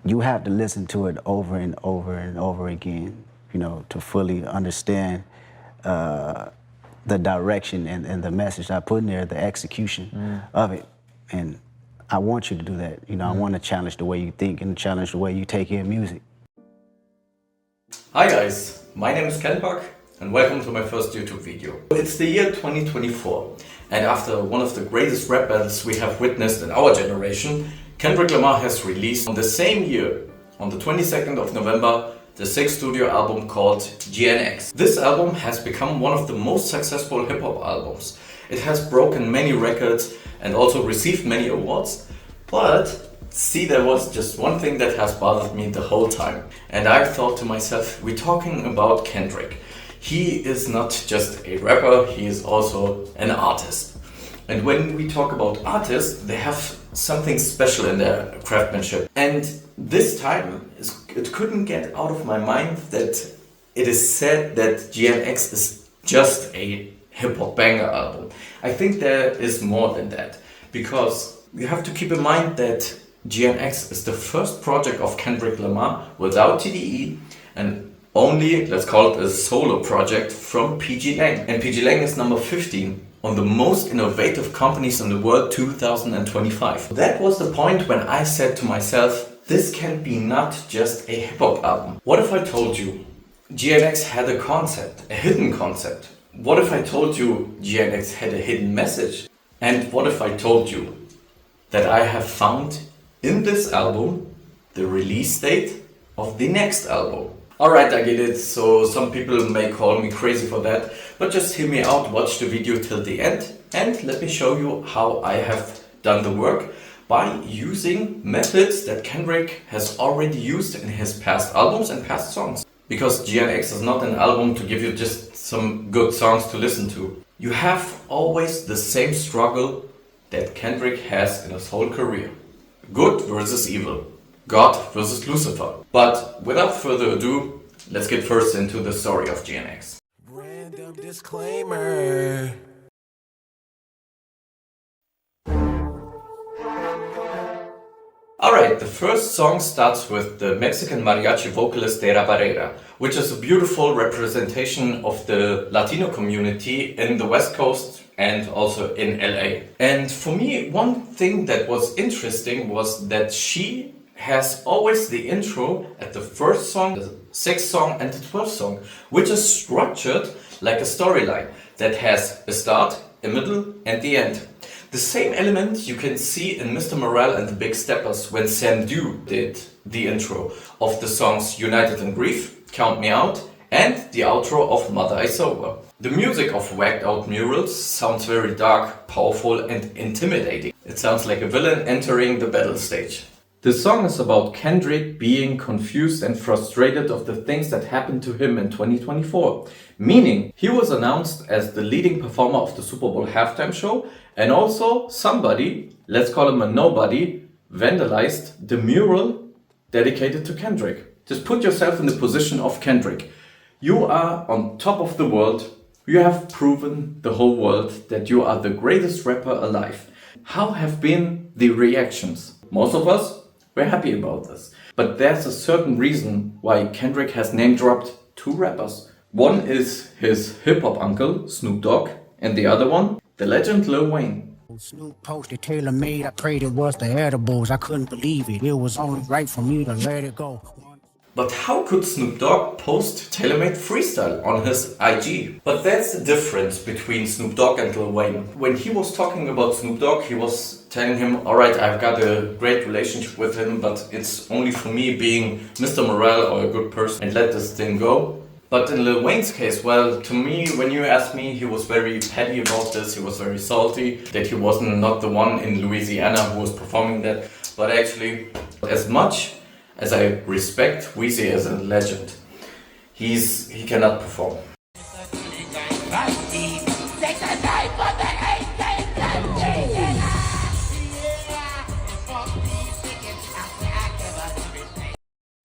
you have to listen to it over and over and over again, you know, to fully understand the direction and the message I put in there, the execution of it. And I want you to do that. You know, I want to challenge the way you think and challenge the way you take in music. Hi guys, my name is Ken Buck and welcome to my first YouTube video. It's the year 2024 and after one of the greatest rap battles we have witnessed in our generation, Kendrick Lamar has released on the same year, on the 22nd of November, the sixth studio album called GNX. This album has become one of the most successful hip-hop albums. It has broken many records and also received many awards, but see, there was just one thing that has bothered me the whole time. And I thought to myself, we're talking about Kendrick. He is not just a rapper, he is also an artist. And when we talk about artists, they have something special in their craftsmanship. And this time, it couldn't get out of my mind that it is said that GNX is just a hip-hop banger album. I think there is more than that. Because you have to keep in mind that GNX is the first project of Kendrick Lamar without TDE and only, let's call it a solo project from pgLang. And pgLang is number 15 on the most innovative companies in the world 2025. That was the point when I said to myself, this can be not just a hip-hop album. What if I told you GNX had a concept, a hidden concept? What if I told you GNX had a hidden message? And what if I told you that I have found in this album the release date of the next album? Alright, I get it, so some people may call me crazy for that, but just hear me out, watch the video till the end and let me show you how I have done the work by using methods that Kendrick has already used in his past albums and past songs. Because GNX is not an album to give you just some good songs to listen to. You have always the same struggle that Kendrick has in his whole career. Good versus evil. God versus Lucifer. But without further ado, let's get first into the story of GNX. Random disclaimer. Alright, the first song starts with the Mexican mariachi vocalist Dera Barrera, which is a beautiful representation of the Latino community in the West Coast and also in LA. And for me, one thing that was interesting was that she has always the intro at the first song, the sixth song and the 12th song, which is structured like a storyline that has a start, a middle and the end. The same element you can see in Mr. Morale and the Big Steppers when Sam Dew did the intro of the songs United in Grief, Count Me Out and the outro of Mother I Sober. The music of Whacked Out Murals sounds very dark, powerful and intimidating. It sounds like a villain entering the battle stage. The song is about Kendrick being confused and frustrated of the things that happened to him in 2024. Meaning, he was announced as the leading performer of the Super Bowl halftime show and also somebody, let's call him a nobody, vandalized the mural dedicated to Kendrick. Just put yourself in the position of Kendrick. You are on top of the world. You have proven the whole world that you are the greatest rapper alive. How have been the reactions? Most of us were happy about this. But there's a certain reason why Kendrick has name-dropped two rappers. One is his hip-hop uncle, Snoop Dogg, and the other one, the legend Lil Wayne. Snoop posted tailor-made, I prayed it was the edibles. I couldn't believe it, it was only right for me to let it go. But how could Snoop Dogg post TaylorMade Freestyle on his IG? But that's the difference between Snoop Dogg and Lil Wayne. When he was talking about Snoop Dogg, he was telling him, alright, I've got a great relationship with him, but it's only for me being Mr. Morale or a good person and let this thing go. But in Lil Wayne's case, well, to me, when you asked me, he was very petty about this, he was very salty, that he wasn't not the one in Louisiana who was performing that. But actually, as much as I respect Weezy as a legend, he cannot perform.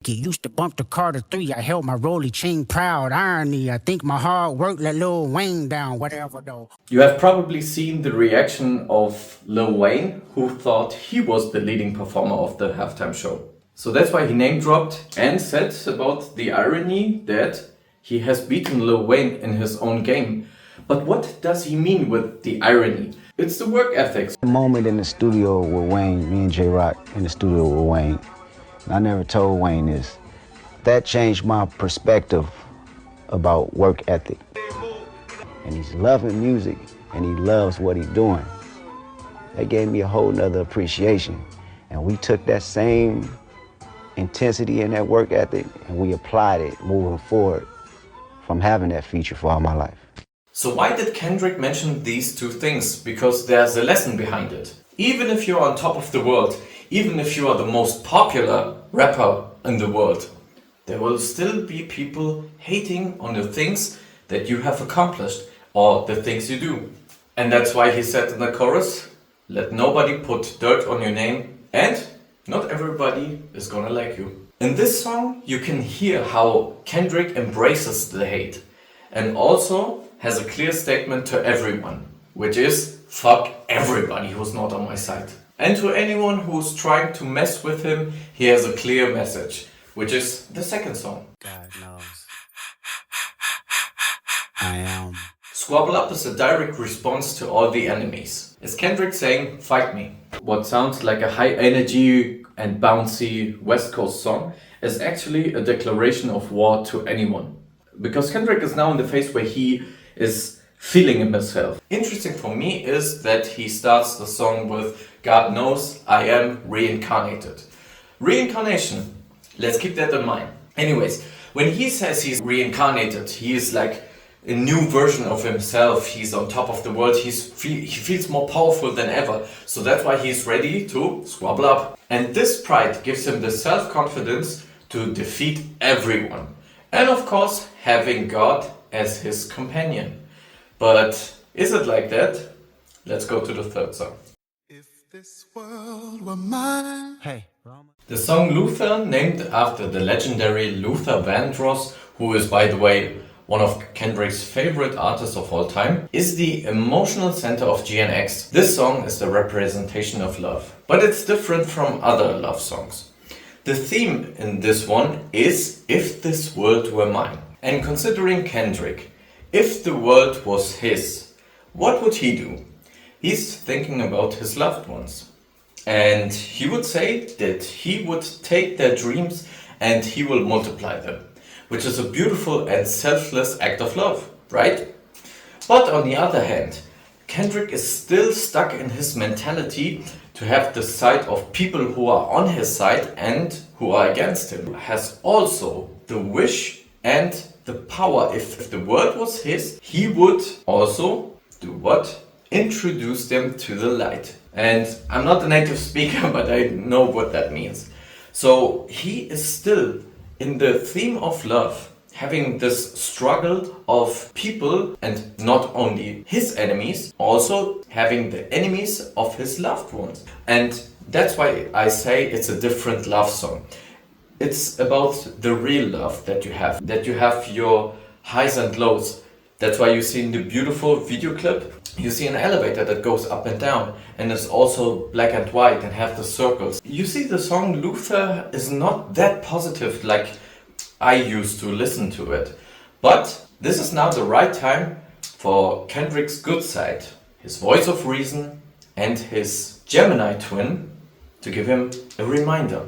Used to bump the Carter 3, I held my Rolly chain proud. Irony, I think my hard work let Lil Wayne down, whatever though. You have probably seen the reaction of Lil Wayne, who thought he was the leading performer of the halftime show. So that's why he name dropped and said about the irony that he has beaten Lil Wayne in his own game. But what does he mean with the irony? It's the work ethics. A moment in the studio with Wayne, me and J-Rock in the studio with Wayne. I never told Wayne this. That changed my perspective about work ethic. And he's loving music and he loves what he's doing. That gave me a whole nother appreciation. And we took that same intensity and that work ethic and we applied it moving forward from having that feature for all my life. So why did Kendrick mention these two things? Because there's a lesson behind it. Even if you're on top of the world, even if you are the most popular rapper in the world, there will still be people hating on the things that you have accomplished or the things you do. And that's why he said in the chorus, let nobody put dirt on your name and not everybody is gonna like you. In this song, you can hear how Kendrick embraces the hate and also has a clear statement to everyone, which is fuck everybody who's not on my side. And to anyone who's trying to mess with him, he has a clear message, which is the second song. God knows. I am. Squabble Up is a direct response to all the enemies. It's Kendrick saying, fight me. What sounds like a high energy and bouncy West Coast song is actually a declaration of war to anyone. Because Kendrick is now in the phase where he is feeling himself. Interesting for me is that he starts the song with God knows I am reincarnated. Reincarnation, let's keep that in mind. Anyways, when he says he's reincarnated, he is like a new version of himself. He's on top of the world. He feels more powerful than ever. So that's why he's ready to squabble up. And this pride gives him the self-confidence to defeat everyone. And of course, having God as his companion. But is it like that? Let's go to the third song. If this world were mine. Hey. The song Luther, named after the legendary Luther Vandross, who is, by the way, one of Kendrick's favorite artists of all time, is the emotional center of GNX. This song is the representation of love, but it's different from other love songs. The theme in this one is If This World Were Mine. And considering Kendrick, if the world was his, what would he do? He's thinking about his loved ones. And he would say that he would take their dreams and he will multiply them, which is a beautiful and selfless act of love, right? But on the other hand, Kendrick is still stuck in his mentality to have the side of people who are on his side and who are against him. Has also the wish and the power. If the world was his, he would also do what? Introduce them to the light. And I'm not a native speaker, but I know what that means. So he is still in the theme of love, having this struggle of people and not only his enemies, also having the enemies of his loved ones. And that's why I say it's a different love song. It's about the real love that you have your highs and lows. That's why you see in the beautiful video clip, you see an elevator that goes up and down and is also black and white and have the circles. You see the song Luther is not that positive like I used to listen to it. But this is now the right time for Kendrick's good side, his voice of reason and his Gemini twin to give him a reminder.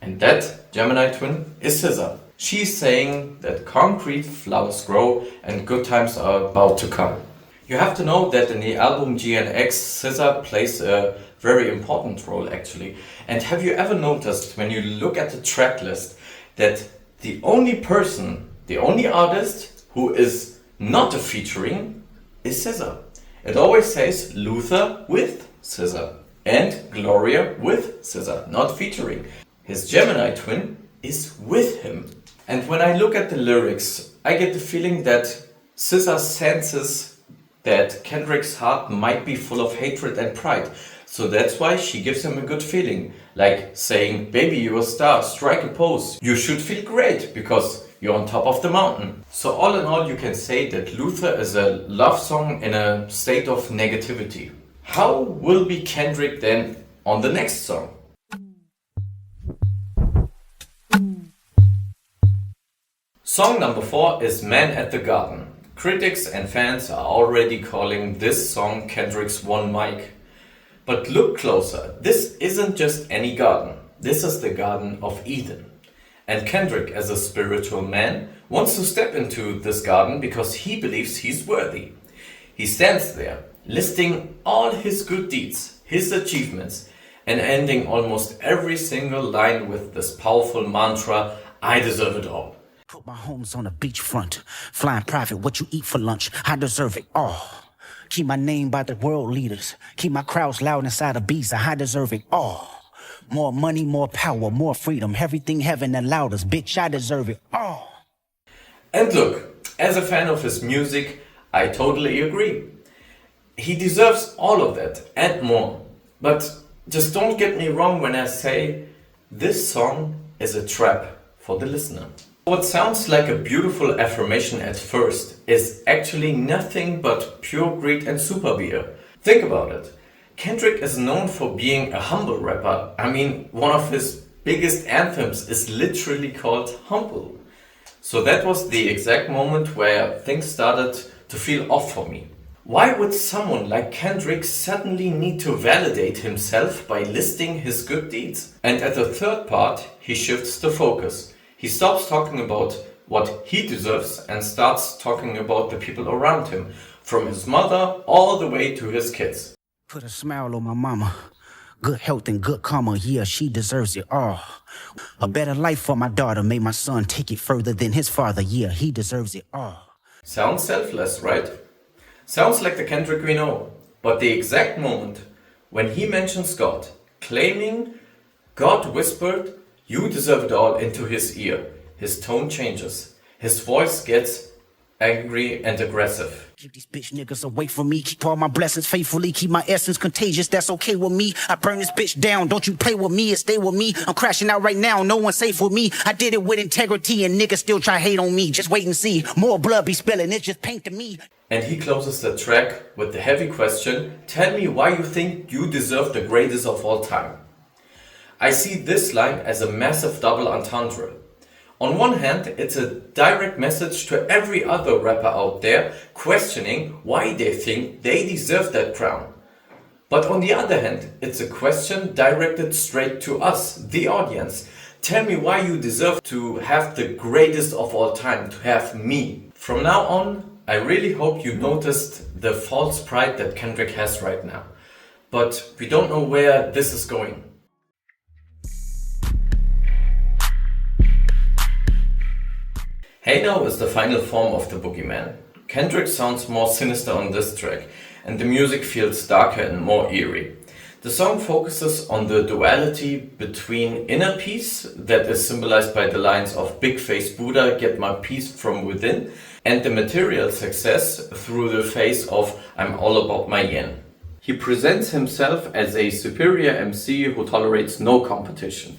And that Gemini twin is SZA. She's saying that concrete flowers grow and good times are about to come. You have to know that in the album GNX, SZA plays a very important role actually. And have you ever noticed when you look at the track list that the only person, the only artist who is not a featuring is SZA. It always says Luther with SZA and Gloria with SZA, not featuring. His Gemini twin is with him. And when I look at the lyrics, I get the feeling that SZA senses that Kendrick's heart might be full of hatred and pride. So that's why she gives him a good feeling, like saying, baby, you're a star, strike a pose. You should feel great because you're on top of the mountain. So all in all, you can say that Luther is a love song in a state of negativity. How will be Kendrick then on the next song? Song number 4 is Man at the Garden. Critics and fans are already calling this song Kendrick's One Mic. But look closer, this isn't just any garden. This is the Garden of Eden. And Kendrick, as a spiritual man, wants to step into this garden because he believes he's worthy. He stands there, listing all his good deeds, his achievements, and ending almost every single line with this powerful mantra, I deserve it all. Put my homes on the beachfront, flying private, what you eat for lunch, I deserve it all. Keep my name by the world leaders, keep my crowds loud inside a beast, I deserve it all. More money, more power, more freedom, everything heaven allowed us, bitch, I deserve it all. And look, as a fan of his music, I totally agree. He deserves all of that and more. But just don't get me wrong when I say this song is a trap for the listener. What sounds like a beautiful affirmation at first is actually nothing but pure greed and super beer. Think about it. Kendrick is known for being a humble rapper. I mean, one of his biggest anthems is literally called Humble. So that was the exact moment where things started to feel off for me. Why would someone like Kendrick suddenly need to validate himself by listing his good deeds? And at the third part, he shifts the focus. He stops talking about what he deserves and starts talking about the people around him, from his mother all the way to his kids. Put a smile on my mama. Good health and good karma, yeah, she deserves it all. A better life for my daughter made my son take it further than his father, yeah, he deserves it all. Sounds selfless, right? Sounds like the Kendrick we know. But the exact moment when he mentions God, claiming God whispered, "You deserve it all," into his ear, his tone changes. His voice gets angry and aggressive. Keep these bitch niggas away from me. Keep all my blessings faithfully. Keep my essence contagious. That's okay with me. I burn this bitch down. Don't you play with me and stay with me. I'm crashing out right now. No one's safe with me. I did it with integrity and niggas still try hate on me. Just wait and see. More blood be spilling. It's just paint to me. And he closes the track with the heavy question, tell me why you think you deserve the greatest of all time. I see this line as a massive double entendre. On one hand, it's a direct message to every other rapper out there questioning why they think they deserve that crown. But on the other hand, it's a question directed straight to us, the audience. Tell me why you deserve to have the greatest of all time, to have me. From now on, I really hope you noticed the false pride that Kendrick has right now. But we don't know where this is going. Hey Now is the final form of the Boogeyman. Kendrick sounds more sinister on this track, and the music feels darker and more eerie. The song focuses on the duality between inner peace, that is symbolized by the lines of "Big Face Buddha, get my peace from within," and the material success through the face of "I'm all about my yen." He presents himself as a superior MC who tolerates no competition,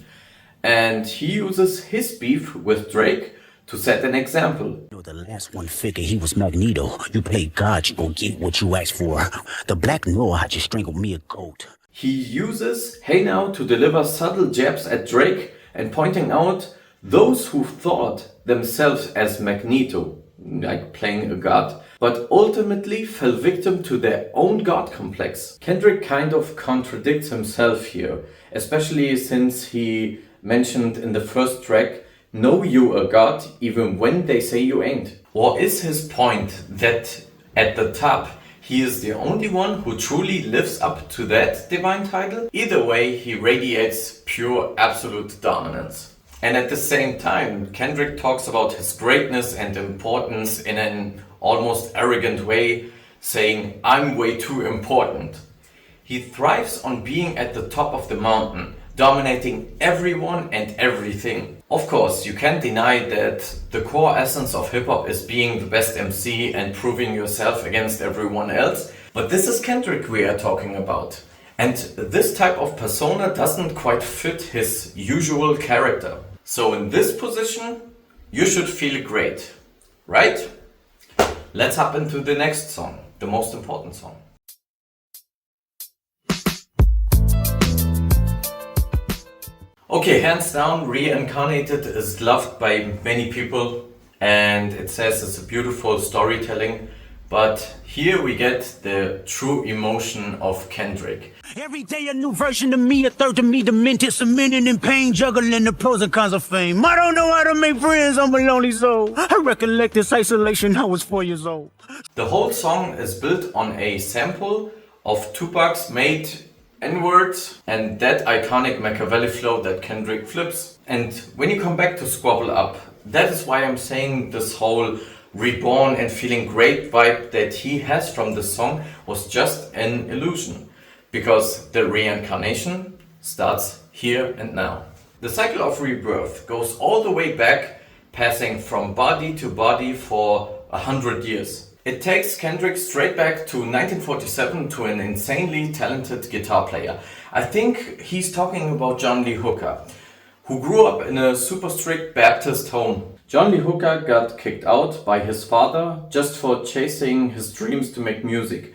and he uses his beef with Drake to set an example. You know, the last one figure, he was Magneto. You play God, you gon' get what you asked for. The black Noah had just strangled me a goat. He uses Hey Now to deliver subtle jabs at Drake and pointing out those who thought themselves as Magneto, like playing a god, but ultimately fell victim to their own god complex. Kendrick kind of contradicts himself here, especially since he mentioned in the first track, "Know you a god even when they say you ain't." Or is his point that at the top he is the only one who truly lives up to that divine title? Either way, he radiates pure absolute dominance. And at the same time, Kendrick talks about his greatness and importance in an almost arrogant way, saying, "I'm way too important." He thrives on being at the top of the mountain, dominating everyone and everything. Of course, you can't deny that the core essence of hip-hop is being the best MC and proving yourself against everyone else, but this is Kendrick we are talking about. And this type of persona doesn't quite fit his usual character. So in this position, you should feel great, right? Let's hop into the next song, the most important song. Okay, hands down, Reincarnated is loved by many people and it says it's a beautiful storytelling. But here we get the true emotion of Kendrick. Every day a new version of me, a third of me demented, cemented in pain, juggling the pros and cons of fame. I don't know how to make friends, I'm a lonely soul. I recollect this isolation, I was 4 years old. The whole song is built on a sample of Tupac's made N-words and that iconic Machiavelli flow that Kendrick flips. And when you come back to Squabble Up, that is why I'm saying this whole reborn and feeling great vibe that he has from this song was just an illusion, because the reincarnation starts here and now. The cycle of rebirth goes all the way back, passing from body to body for 100 years. It takes Kendrick straight back to 1947 to an insanely talented guitar player. I think he's talking about John Lee Hooker, who grew up in a super strict Baptist home. John Lee Hooker got kicked out by his father just for chasing his dreams to make music.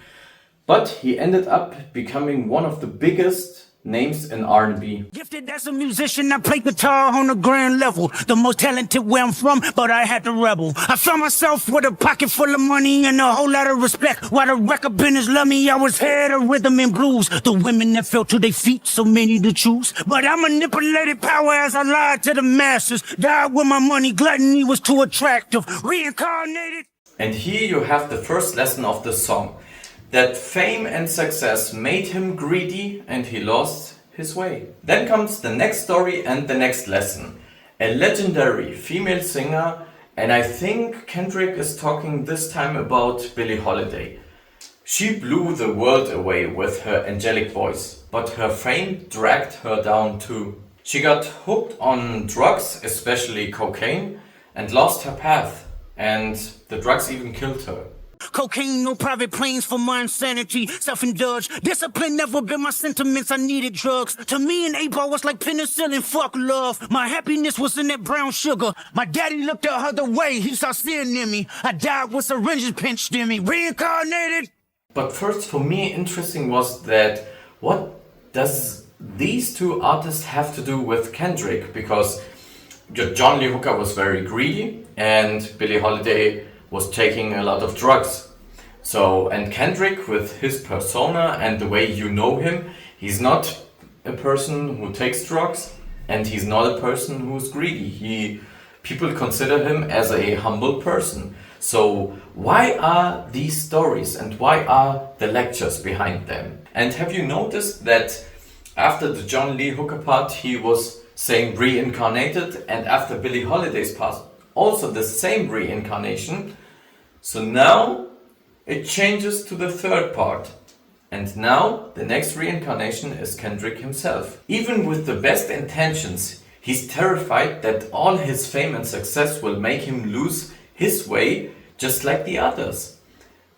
But he ended up becoming one of the biggest names in R&B. Gifted as a musician, I play guitar on a grand level. The most talented where I'm from, but I had to rebel. I found myself with a pocket full of money and a whole lot of respect. While the record business loved me, I was head of rhythm and blues. The women that fell to their feet, so many to choose. But I manipulated power as I lied to the masses. Died with my money, gluttony was too attractive. Reincarnated. And here you have the first lesson of the song. That fame and success made him greedy and he lost his way. Then comes the next story and the next lesson. A legendary female singer, and I think Kendrick is talking this time about Billie Holiday. She blew the world away with her angelic voice, but her fame dragged her down too. She got hooked on drugs, especially cocaine, and lost her path, and the drugs even killed her. Cocaine, no private planes for my insanity. Self-indulged, discipline never been my sentiments. I needed drugs. To me, an 8-ball was like penicillin. Fuck love. My happiness was in that brown sugar. My daddy looked the other way. He saw sin in me. I died with syringes pinched in me. Reincarnated. But first, for me, interesting was that what does these two artists have to do with Kendrick? Because John Lee Hooker was very greedy and Billie Holiday was taking a lot of drugs. So, and Kendrick with his persona and the way you know him, he's not a person who takes drugs and he's not a person who's greedy. People consider him as a humble person. So why are these stories and why are the lectures behind them? And have you noticed that after the John Lee Hooker part he was saying reincarnated, and after Billie Holiday's part also the same reincarnation? So now it changes to the third part. And now the next reincarnation is Kendrick himself. Even with the best intentions, he's terrified that all his fame and success will make him lose his way just like the others.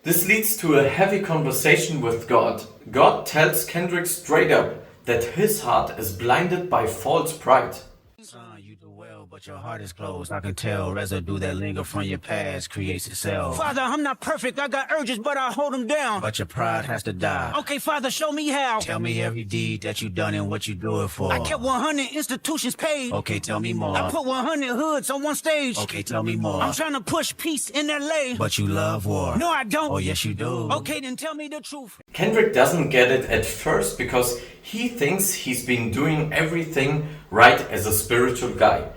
This leads to a heavy conversation with God. God tells Kendrick straight up that his heart is blinded by false pride. Son, you do well, but your heart is closed. I can tell residue that linger from your past creates itself. Father, I'm not perfect. I got urges, but I hold them down. But your pride has to die. Okay, Father, show me how. Tell me every deed that you done and what you do it for. I kept 100 institutions paid. Okay, tell me more. I put 100 hoods on one stage. Okay, tell me more. I'm trying to push peace in LA. But you love war. No, I don't. Oh, yes, you do. Okay, then tell me the truth. Kendrick doesn't get it at first because he thinks he's been doing everything right as a spiritual guy.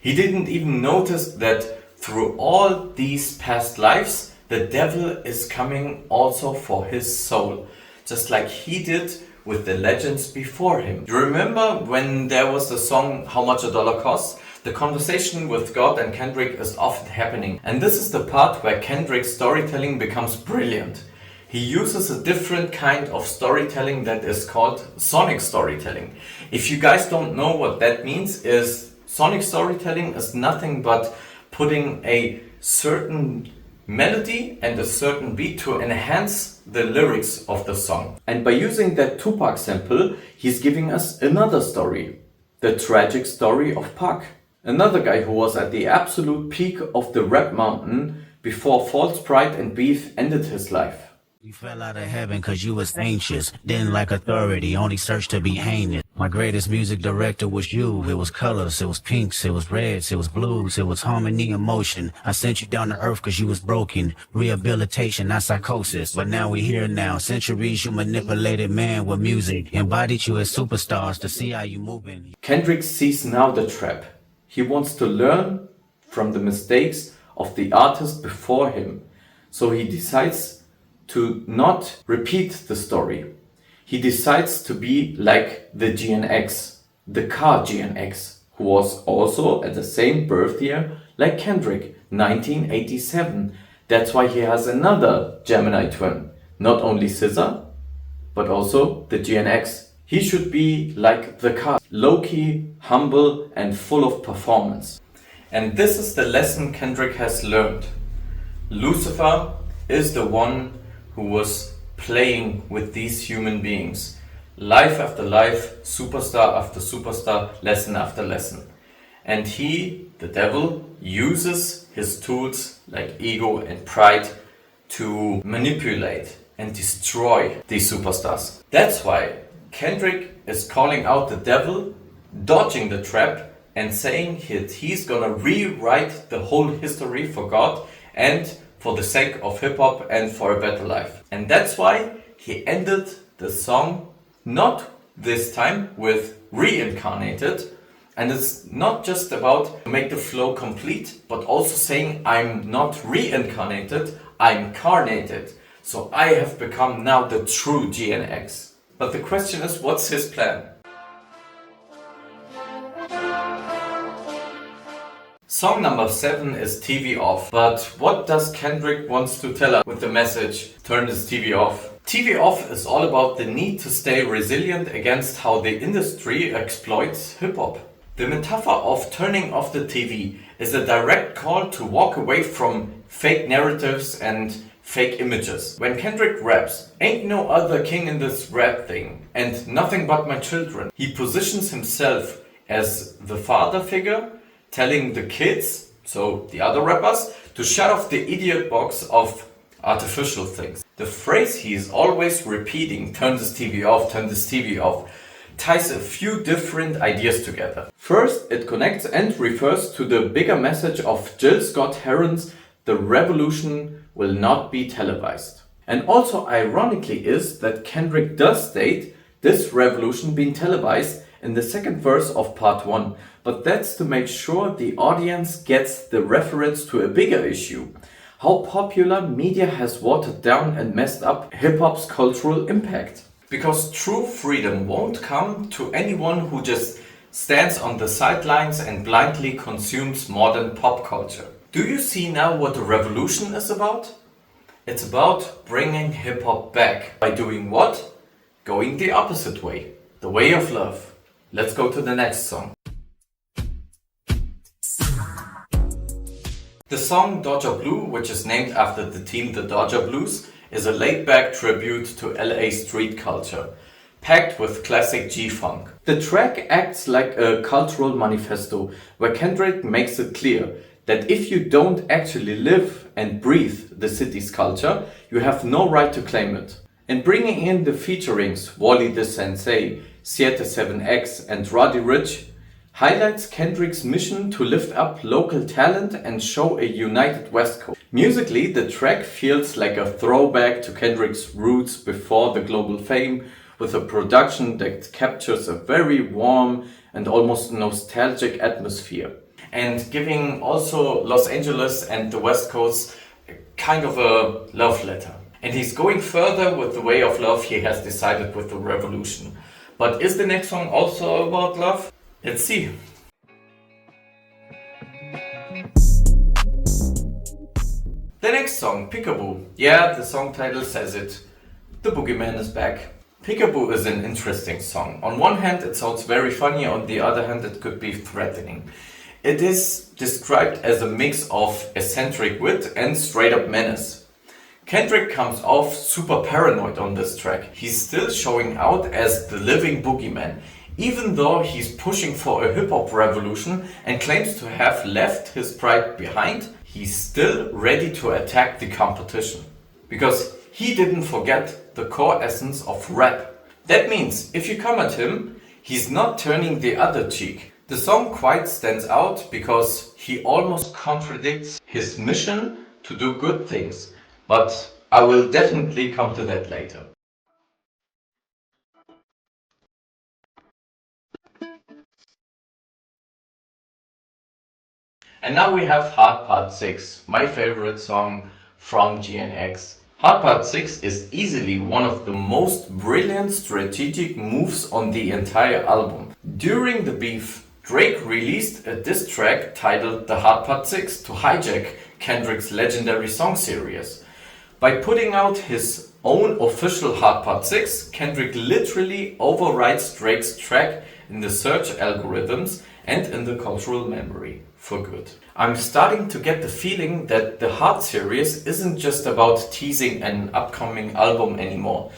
He didn't even notice that through all these past lives, the devil is coming also for his soul, just like he did with the legends before him. You remember when there was the song How Much a Dollar Costs? The conversation with God and Kendrick is often happening. And this is the part where Kendrick's storytelling becomes brilliant. He uses a different kind of storytelling that is called sonic storytelling. If you guys don't know what that means, is sonic storytelling is nothing but putting a certain melody and a certain beat to enhance the lyrics of the song. And by using that Tupac sample, he's giving us another story. The tragic story of Pac. Another guy who was at the absolute peak of the rap mountain before false pride and beef ended his life. You fell out of heaven cause you was anxious, didn't like authority, only searched to be heinous. My greatest music director was you. It was colors, it was pinks, it was reds, it was blues, it was harmony and motion. I sent you down to earth cause you was broken. Rehabilitation, not psychosis. But now we here now. Centuries you manipulated man with music. Embodied you as superstars to see how you moving. Kendrick sees now the trap. He wants to learn from the mistakes of the artist before him. So he decides to not repeat the story. He decides to be like the GNX, the car GNX, who was also at the same birth year like Kendrick, 1987. That's why he has another Gemini twin, not only SZA, but also the GNX. He should be like the car, low-key, humble and full of performance. And this is the lesson Kendrick has learned. Lucifer is the one who was playing with these human beings. Life after life, superstar after superstar, lesson after lesson. And he, the devil, uses his tools like ego and pride to manipulate and destroy these superstars. That's why Kendrick is calling out the devil, dodging the trap, and saying he's gonna rewrite the whole history for God and for the sake of hip-hop and for a better life. And that's why he ended the song not this time with reincarnated. And it's not just about to make the flow complete, but also saying I'm not reincarnated, I'm carnated. So I have become now the true GNX. But the question is, what's his plan? Song number 7 is TV Off. But what does Kendrick wants to tell us with the message, turn this TV off? TV Off is all about the need to stay resilient against how the industry exploits hip-hop. The metaphor of turning off the TV is a direct call to walk away from fake narratives and fake images. When Kendrick raps, ain't no other king in this rap thing and nothing but my children, he positions himself as the father figure, telling the kids, so the other rappers, to shut off the idiot box of artificial things. The phrase he is always repeating, turn this TV off, turn this TV off, ties a few different ideas together. First, it connects and refers to the bigger message of Jill Scott Heron's The Revolution Will Not Be Televised. And also ironically is that Kendrick does state this revolution being televised in the second verse of part 1, but that's to make sure the audience gets the reference to a bigger issue. How popular media has watered down and messed up hip-hop's cultural impact. Because true freedom won't come to anyone who just stands on the sidelines and blindly consumes modern pop culture. Do you see now what the revolution is about? It's about bringing hip-hop back. By doing what? Going the opposite way. The way of love. Let's go to the next song. The song Dodger Blue, which is named after the team the Dodger Blues, is a laid-back tribute to LA street culture, packed with classic G-funk. The track acts like a cultural manifesto, where Kendrick makes it clear that if you don't actually live and breathe the city's culture, you have no right to claim it. And bringing in the featurings Wally the Sensei, Siete 7X and Roddy Ricch highlights Kendrick's mission to lift up local talent and show a united West Coast. Musically, the track feels like a throwback to Kendrick's roots before the global fame, with a production that captures a very warm and almost nostalgic atmosphere. And giving also Los Angeles and the West Coast kind of a love letter. And he's going further with the way of love he has decided with the revolution. But is the next song also about love? Let's see. The next song, Peekaboo. Yeah, the song title says it. The Boogeyman is back. Peekaboo is an interesting song. On one hand, it sounds very funny. On the other hand, it could be threatening. It is described as a mix of eccentric wit and straight up menace. Kendrick comes off super paranoid on this track. He's still showing out as the living boogeyman, even though he's pushing for a hip-hop revolution and claims to have left his pride behind. He's still ready to attack the competition, because he didn't forget the core essence of rap. That means if you come at him, He's not turning the other cheek. The song quite stands out because he almost contradicts his mission to do good things, but I will definitely come to that later. And now we have Hard Part 6, my favorite song from GNX. Hard Part 6 is easily one of the most brilliant strategic moves on the entire album. During the beef, Drake released a diss track titled The Hard Part 6 to hijack Kendrick's legendary song series. By putting out his own official Hard Part 6, Kendrick literally overwrites Drake's track in the search algorithms and in the cultural memory for good. I'm starting to get the feeling that the Hard series isn't just about teasing an upcoming album anymore.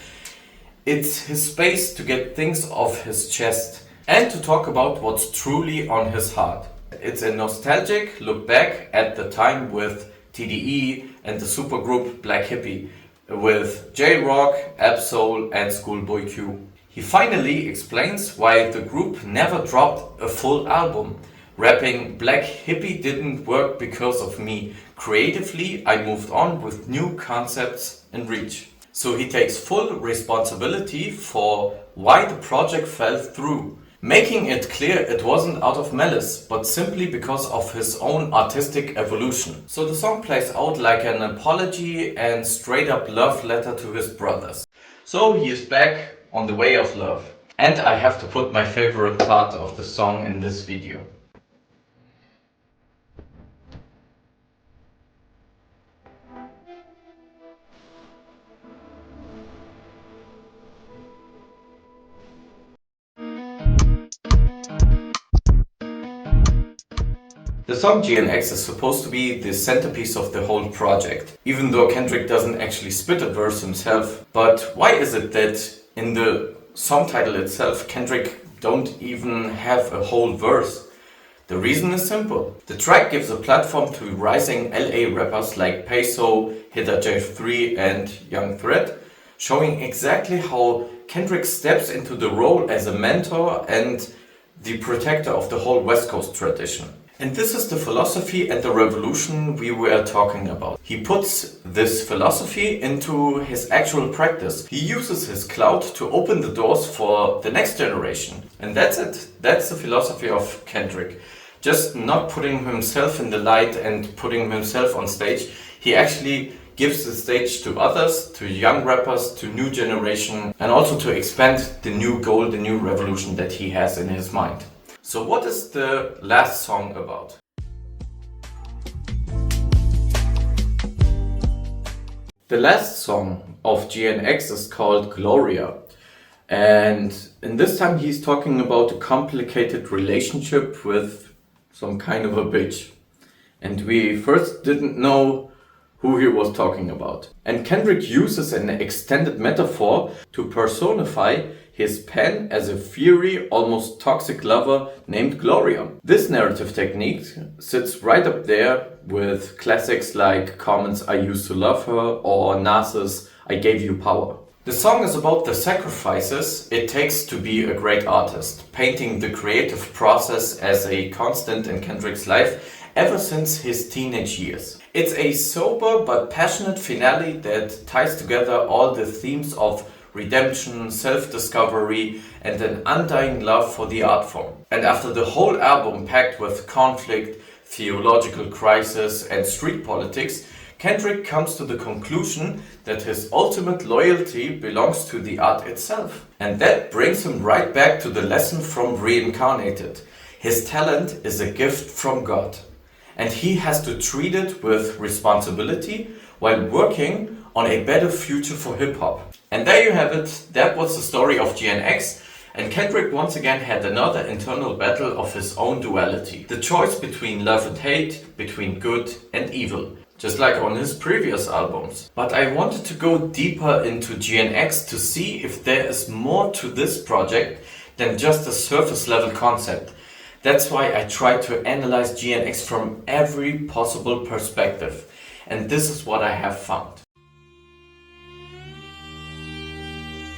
It's his space to get things off his chest and to talk about what's truly on his heart. It's a nostalgic look back at the time with TDE and the supergroup Black Hippie, with J-Rock, Ab-Soul and Schoolboy Q. He finally explains why the group never dropped a full album, rapping, "Black Hippie didn't work because of me. Creatively, I moved on with new concepts and reach." So he takes full responsibility for why the project fell through, making it clear it wasn't out of malice, but simply because of his own artistic evolution. So the song plays out like an apology and straight up love letter to his brothers. So he is back on the way of love. And I have to put my favorite part of the song in this video. The song GNX is supposed to be the centerpiece of the whole project, even though Kendrick doesn't actually spit a verse himself. But why is it that in the song title itself, Kendrick don't even have a whole verse? The reason is simple. The track gives a platform to rising LA rappers like Peso, Hida J3 and Young Threat, showing exactly how Kendrick steps into the role as a mentor and the protector of the whole West Coast tradition. And this is the philosophy and the revolution we were talking about. He puts this philosophy into his actual practice. He uses his clout to open the doors for the next generation. And that's it. That's the philosophy of Kendrick. Just not putting himself in the light and putting himself on stage. He actually gives the stage to others, to young rappers, to new generation, and also to expand the new goal, the new revolution that he has in his mind. So what is the last song about? The last song of GNX is called Gloria. And in this time he's talking about a complicated relationship with some kind of a bitch. And we first didn't know who he was talking about. And Kendrick uses an extended metaphor to personify his pen as a fiery, almost toxic lover named Gloria. This narrative technique sits right up there with classics like Common's I Used to Love Her or Nas's I Gave You Power. The song is about the sacrifices it takes to be a great artist, painting the creative process as a constant in Kendrick's life ever since his teenage years. It's a sober but passionate finale that ties together all the themes of redemption, self-discovery and an undying love for the art form. And after the whole album packed with conflict, theological crisis and street politics, Kendrick comes to the conclusion that his ultimate loyalty belongs to the art itself. And that brings him right back to the lesson from Reincarnated. His talent is a gift from God, and he has to treat it with responsibility while working on a better future for hip-hop. And there you have it. That was the story of GNX. And Kendrick once again had another internal battle of his own duality. The choice between love and hate, between good and evil. Just like on his previous albums. But I wanted to go deeper into GNX to see if there is more to this project than just a surface level concept. That's why I tried to analyze GNX from every possible perspective. And this is what I have found.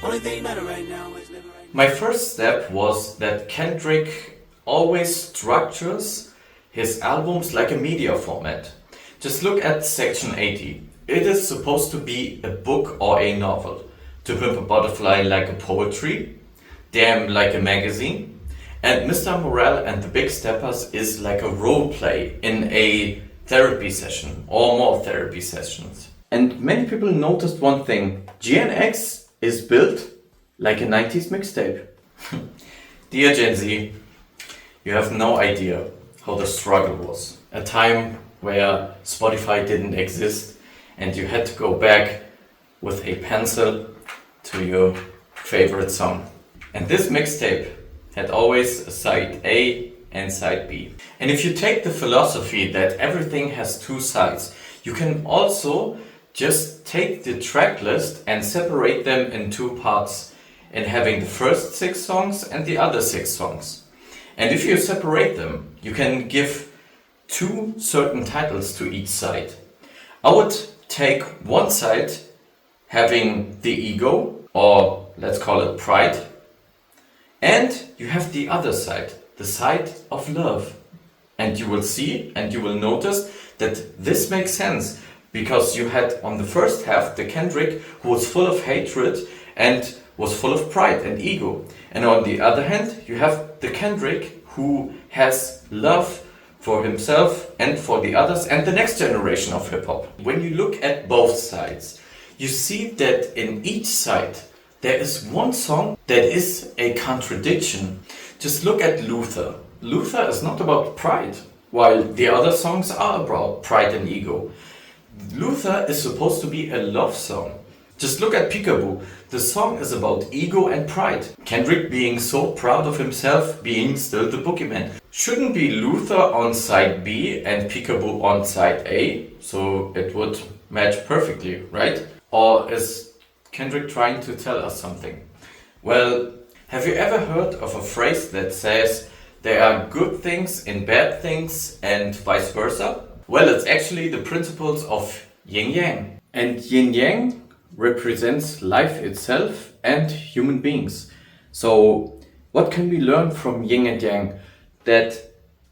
Only thing matter right now is living right now. My first step was that Kendrick always structures his albums like a media format. Just look at section 80. It is supposed to be a book or a novel. To Pimp a Butterfly like a poetry, Damn like a magazine, and Mr. Morale and the Big Steppers is like a role play in a therapy session or more therapy sessions. And many people noticed one thing: GNX is built like a 90s mixtape. Dear Gen Z, you have no idea how the struggle was. A time where Spotify didn't exist and you had to go back with a pencil to your favorite song. And this mixtape had always a side A and side B. And if you take the philosophy that everything has two sides, you can also just take the track list and separate them in two parts, and having the first 6 songs and the other 6 songs. And if you separate them, you can give 2 certain titles to each side. I would take one side having the ego, or let's call it pride, and you have the other side, the side of love. And you will see and you will notice that this makes sense, because you had on the first half the Kendrick who was full of hatred and was full of pride and ego. And on the other hand, you have the Kendrick who has love for himself and for the others and the next generation of hip hop. When you look at both sides, you see that in each side there is one song that is a contradiction. Just look at Luther. Luther is not about pride, while the other songs are about pride and ego. Luther is supposed to be a love song. Just look at Peekaboo. The song is about ego and pride. Kendrick being so proud of himself, being still the boogeyman. Shouldn't be Luther on side B and Peekaboo on side A, so it would match perfectly, right? Or is Kendrick trying to tell us something? Well, have you ever heard of a phrase that says there are good things in bad things and vice versa? Well, it's actually the principles of yin yang. And yin yang represents life itself and human beings. So what can we learn from yin and yang? That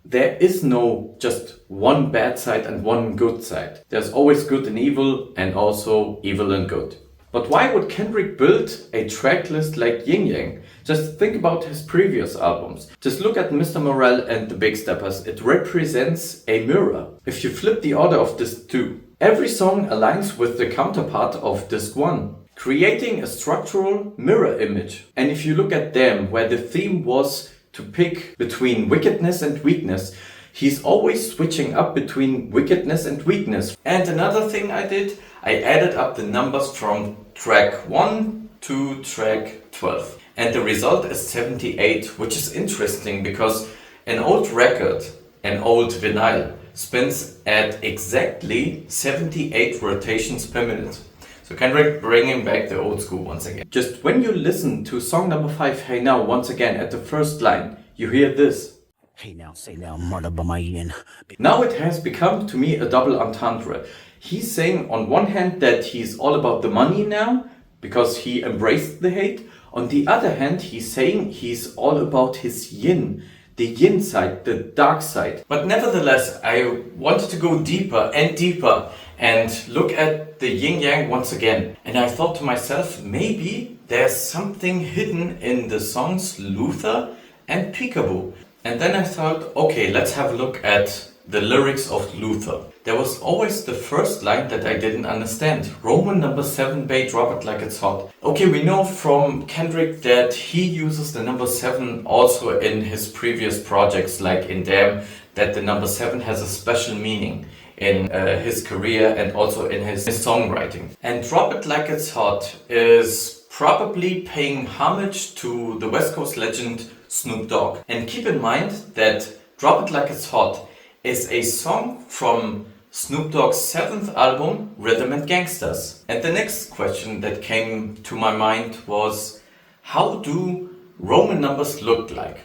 there is no just one bad side and one good side. There's always good and evil, and also evil and good. But why would Kendrick build a track list like Yin Yang? Just think about his previous albums. Just look at Mr. Morale and the Big Steppers. It represents a mirror. If you flip the order of disc 2, every song aligns with the counterpart of disc 1, creating a structural mirror image. And if you look at Damn, where the theme was to pick between wickedness and weakness, he's always switching up between wickedness and weakness. And another thing I did, I added up the numbers from track 1 to track 12. And the result is 78, which is interesting because an old record, an old vinyl, spins at exactly 78 rotations per minute. So Kendrick bringing back the old school once again. Just when you listen to song number 5, Hey Now, once again at the first line, you hear this. Hey now, say now, murder by my yin. Now it has become to me a double entendre. He's saying on one hand that he's all about the money now because he embraced the hate. On the other hand, he's saying he's all about his yin, the yin side, the dark side. But nevertheless, I wanted to go deeper and look at the yin yang once again. And I thought to myself, maybe there's something hidden in the songs Luther and Peekaboo. And then I thought, okay, let's have a look at the lyrics of Luther. There was always the first line that I didn't understand. Roman number 7, bae, drop it like it's hot. Okay, we know from Kendrick that he uses the number 7 also in his previous projects, like in Damn, that the number 7 has a special meaning in his career and also in his songwriting. And drop it like it's hot is probably paying homage to the West Coast legend Snoop Dogg. And keep in mind that Drop It Like It's Hot is a song from Snoop Dogg's 7th album, Rhythm and Gangsters. And the next question that came to my mind was, how do Roman numbers look like?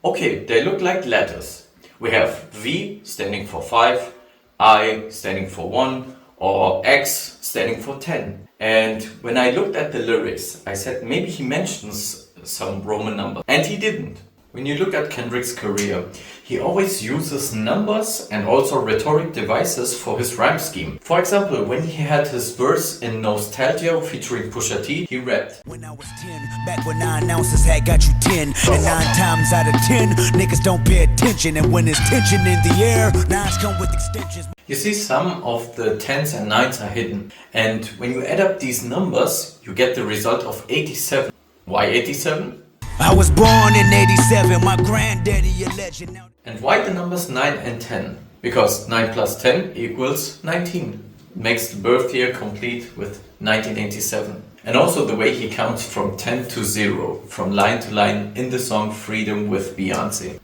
Okay, they look like letters. We have V standing for 5, I standing for 1, or X standing for 10. And when I looked at the lyrics, I said maybe he mentions some Roman number. And he didn't. When you look at Kendrick's career, he always uses numbers and also rhetoric devices for his rhyme scheme. For example, when he had his verse in Nostalgia featuring Pusha T, he rapped, When I was 10, back when 9 ounces had got you 10, and 9 times out of 10, niggas don't pay attention, and when there's tension in the air, 9s come with extensions. You see, some of the 10s and 9s are hidden. And when you add up these numbers, you get the result of 87. Why 87? I was born in 87, my granddaddy a legend. Now And why the numbers 9 and 10? Because 9 plus 10 equals 19. Makes the birth year complete with 1987. And also the way he counts from 10 to 0, from line to line in the song Freedom with Beyonce.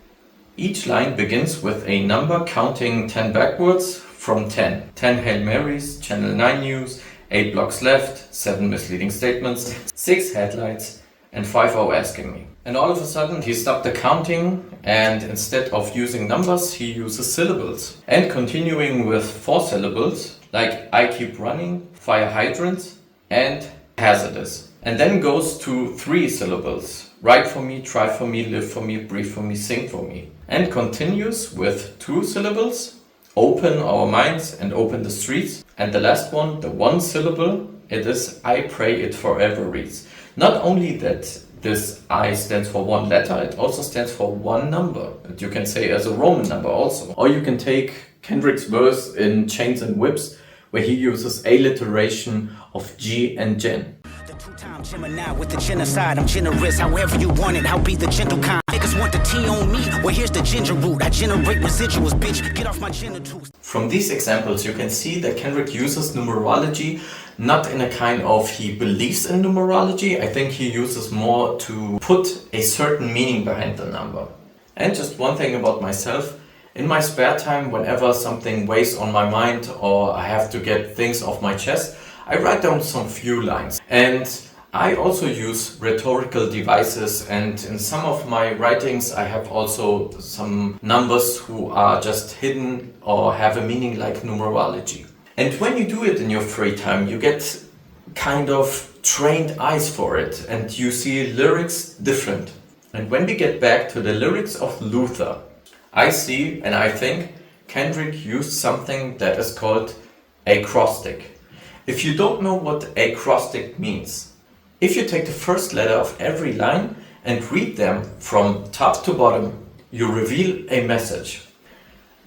Each line begins with a number counting 10 backwards from 10. 10 Hail Marys, Channel 9 News, 8 blocks left, 7 misleading statements, 6 headlights, and 5 are asking me. And all of a sudden he stopped the counting, and instead of using numbers he uses syllables. And continuing with 4 syllables like I keep running, fire hydrants, and hazardous. And then goes to 3 syllables. Write for me, try for me, live for me, breathe for me, sing for me. And continues with 2 syllables. Open our minds and open the streets. And the last one, the 1 syllable, it is I pray it forever reads. Not only that this I stands for 1 letter, it also stands for 1 number. And you can say as a Roman number also. Or you can take Kendrick's verse in Chains and Whips, where he uses alliteration of G and Gen. the 2-time Gemini with the genocide, I'm generous, however you want it, I'll be the gentle kind. Niggas want the tea on me, well here's the ginger root, I generate residuals, bitch, get off my genitals. From these examples you can see that Kendrick uses numerology not in a kind of he believes in numerology. I think he uses more to put a certain meaning behind the number. And just one thing about myself, in my spare time, whenever something weighs on my mind or I have to get things off my chest, I write down some few lines. And I also use rhetorical devices, and in some of my writings I have also some numbers who are just hidden or have a meaning like numerology. And when you do it in your free time, you get kind of trained eyes for it and you see lyrics different. And when we get back to the lyrics of Luther, I see and I think Kendrick used something that is called acrostic. If you don't know what acrostic means, if you take the first letter of every line and read them from top to bottom, you reveal a message.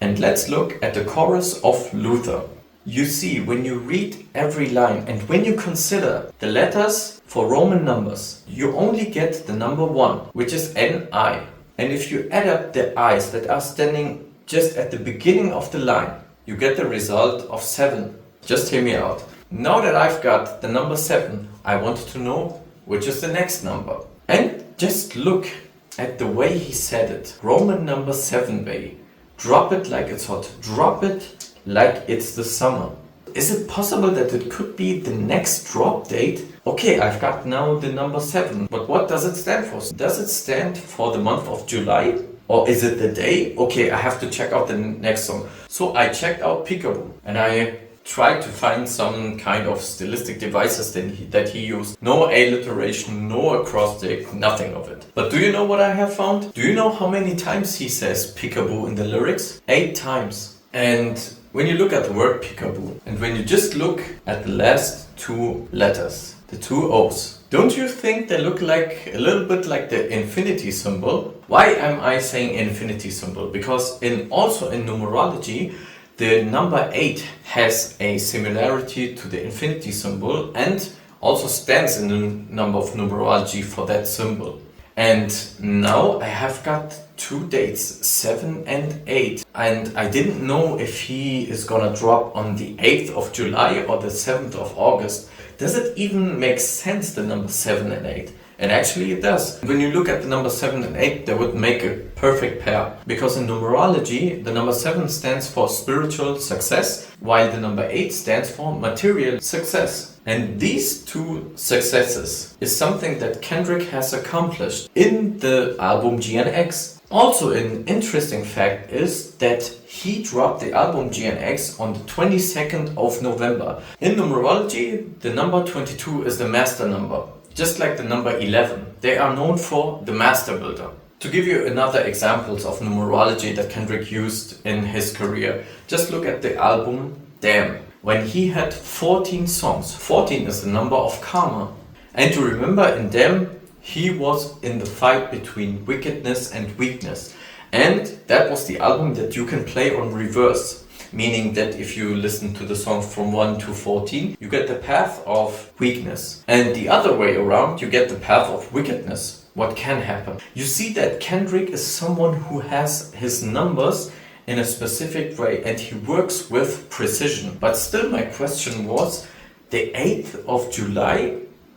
And let's look at the chorus of Luther. You see, when you read every line and when you consider the letters for Roman numbers, you only get the number 1, which is Ni. And if you add up the I's that are standing just at the beginning of the line, you get the result of 7. Just hear me out. Now that I've got the number 7, I want to know which is the next number. And just look at the way he said it. Roman number 7, baby. Drop it like it's hot. Drop it like it's the summer. Is it possible that it could be the next drop date? Okay, I've got now the number 7, but what does it stand for? Does it stand for the month of July? Or is it the day? Okay, I have to check out the next song. So I checked out Peekaboo and I tried to find some kind of stylistic devices that he used. No alliteration, no acrostic, nothing of it. But do you know what I have found? Do you know how many times he says peekaboo in the lyrics? 8 times. And when you look at the word peekaboo, and when you just look at the last 2 letters, the 2 O's, don't you think they look like a little bit like the infinity symbol? Why am I saying infinity symbol? Because also in numerology, the number 8 has a similarity to the infinity symbol and also stands in the number of numerology for that symbol. And now I have got 2 dates, 7 and 8. And I didn't know if he is gonna drop on the 8th of July or the 7th of August. Does it even make sense, the number 7 and 8? And actually it does. When you look at the number 7 and 8, they would make a perfect pair. Because in numerology, the number 7 stands for spiritual success, while the number 8 stands for material success. And these 2 successes is something that Kendrick has accomplished in the album GNX. Also an interesting fact is that he dropped the album GNX on the 22nd of November. In numerology, the number 22 is the master number. just like the number 11, they are known for the master builder. To give you another examples of numerology that Kendrick used in his career, just look at the album Damn. When he had 14 songs, 14 is the number of karma. And you remember in Damn, he was in the fight between wickedness and weakness. And that was the album that you can play on reverse. Meaning that if you listen to the song from 1 to 14, you get the path of weakness. And the other way around, you get the path of wickedness. What can happen? You see that Kendrick is someone who has his numbers in a specific way and he works with precision. But still my question was the 8th of July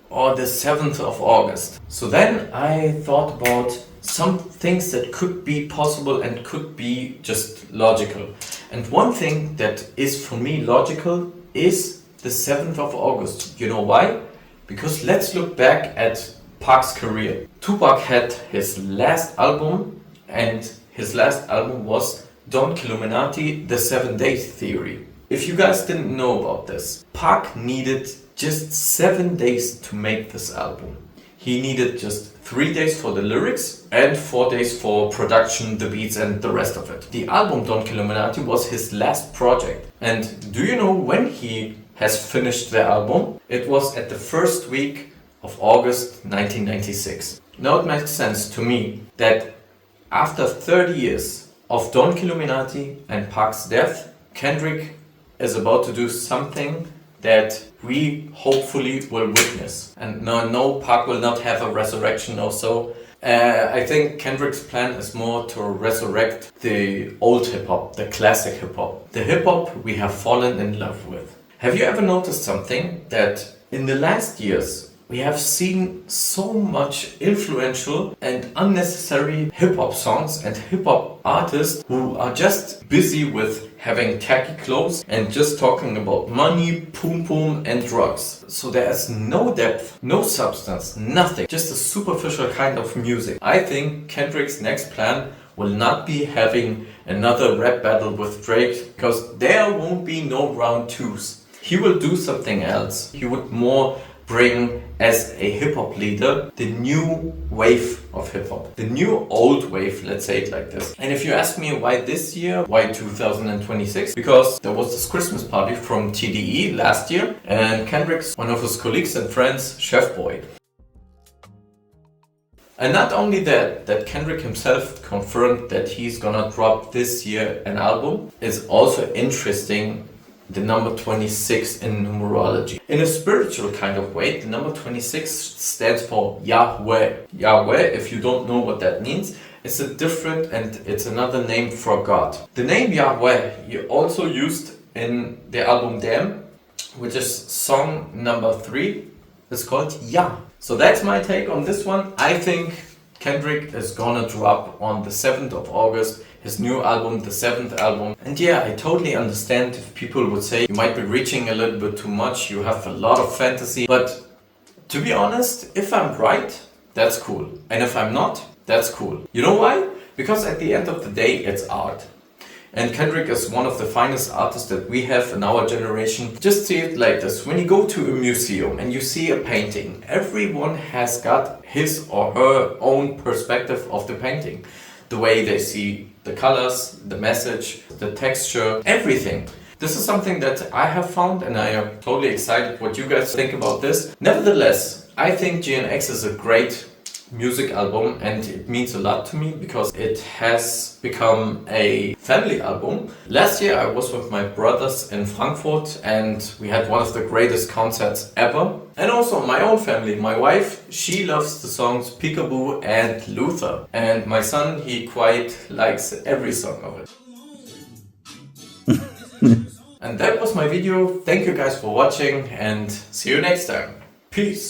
or the 7th of August. So then I thought about some things that could be possible and could be just logical. And one thing that is for me logical is the 7th of August. You know why? Because let's look back at Pac's career. Tupac had his last album, and his last album was Don Killuminati, The 7 Days Theory. If you guys didn't know about this, Pac needed just 7 days to make this album. He needed just 3 days for the lyrics and 4 days for production, the beats and the rest of it. The album Don Killuminati was his last project. And do you know when he has finished the album? It was at the first week of August 1996. Now it makes sense to me that after 30 years of Don Killuminati and Pac's death, Kendrick is about to do something that we hopefully will witness. And no, Pac will not have a resurrection or so. I think Kendrick's plan is more to resurrect the old hip-hop, the classic hip-hop. The hip-hop we have fallen in love with. Have you ever noticed something? That in the last years, we have seen so much influential and unnecessary hip-hop songs and hip-hop artists who are just busy with having tacky clothes and just talking about money, poom poom and drugs. So there is no depth, no substance, nothing. Just a superficial kind of music. I think Kendrick's next plan will not be having another rap battle with Drake, because there won't be no round twos. He will do something else. He would more bring as a hip-hop leader the new wave of hip-hop. The new old wave, let's say it like this. And if you ask me why this year, why 2026? Because there was this Christmas party from TDE last year and Kendrick's one of his colleagues and friends, Chef Boy. And not only that Kendrick himself confirmed that he's gonna drop this year an album, is also interesting. The number 26 in numerology. In a spiritual kind of way, the number 26 stands for Yahweh. Yahweh, if you don't know what that means, it's a different and it's another name for God. The name Yahweh you also used in the album Damn, which is song number 3. It's called Yah. So that's my take on this one. I think Kendrick is gonna drop on the 7th of August his new album, the 7th album. And yeah, I totally understand if people would say you might be reaching a little bit too much, you have a lot of fantasy. But to be honest, if I'm right, that's cool. And if I'm not, that's cool. You know why? Because at the end of the day, it's art. And Kendrick is one of the finest artists that we have in our generation. Just see it like this. When you go to a museum and you see a painting, everyone has got his or her own perspective of the painting. The way they see the colors, the message, the texture, everything. This is something that I have found and I am totally excited what you guys think about this. Nevertheless, I think GNX is a great music album and it means a lot to me because it has become a family album. Last year I was with my brothers in Frankfurt and we had one of the greatest concerts ever. And also my own family, my wife, she loves the songs Peekaboo and Luther. And my son, he quite likes every song of it. And that was my video. Thank you guys for watching and see you next time. Peace.